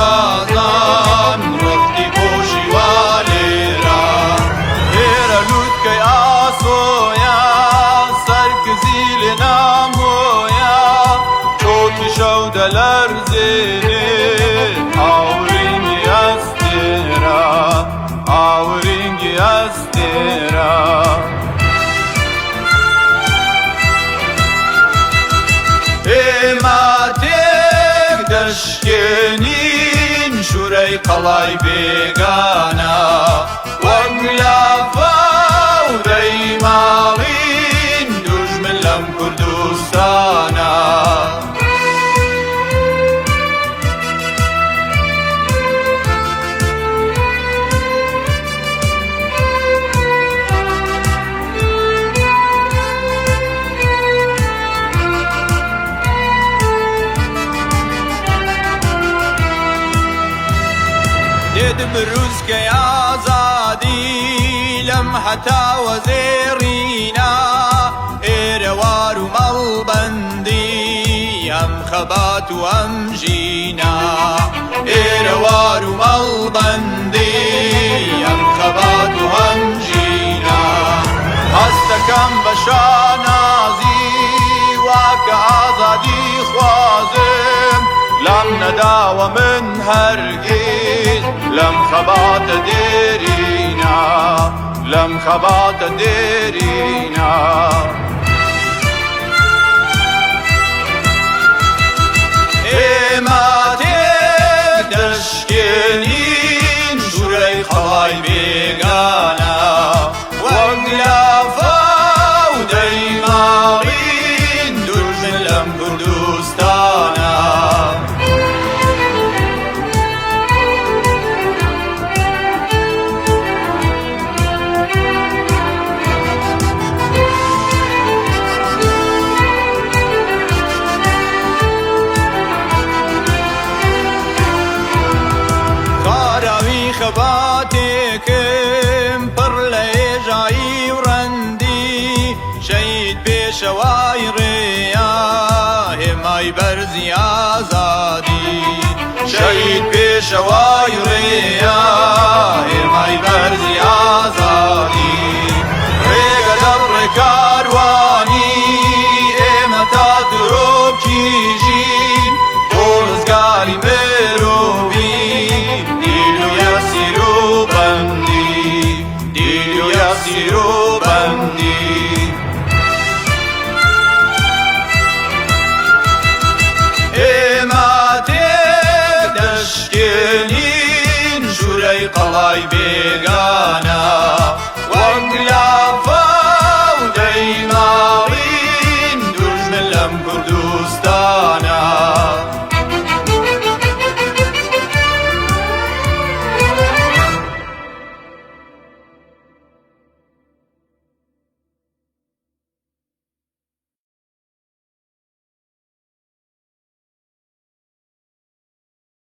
مازان ڕفتی بۆشی وا لێرە لێرە لووتکەی ئاسۆیە سەرکزی لێ نامۆیە چۆکی شەو دەلەرزێنێ ئاورینگی ئەستێرە ئاورینگی ئەستێرە ئێمە تێک دەشکێنین شوورەی قەڵای بێگانە وەک لافە و دەیماڵین دوژمن لەم کوردستانە دێدم ڕووسکەی ئازادی لەم هەتاوە زێڕینە ئێرەوار و مەڵبەندی ئەم خەبات و ئەم ژینە ئێرەوار و مەڵبەندی ئەم خەبات و ئەم ژینە هەستەکەم بە شانازی واکە ئازادی خوازم لەم نەداوە من هەرگیز لەم خەباتە دێرینە لەم خەباتە دێرینە ئێمە تێک دەشکێنین ژوورەی قەڵای بێگانە وەک لافە و دەیماڵین دوژمن لەم کوردستانە خەباتێکم پڕ لە هێژایی و ڕەندی شەید پێشەوای ڕێیا هێمای بەرزی ئازادی شەید پێشەوای ڕێیا هێمای بەرزی ئازادی ڕێگە لەم ڕێکاروانی ئێمە تا درۆکیژین بۆ ڕزگاری مرۆڤی ئێمە تێک دەشکێنین ژوورەی قەڵای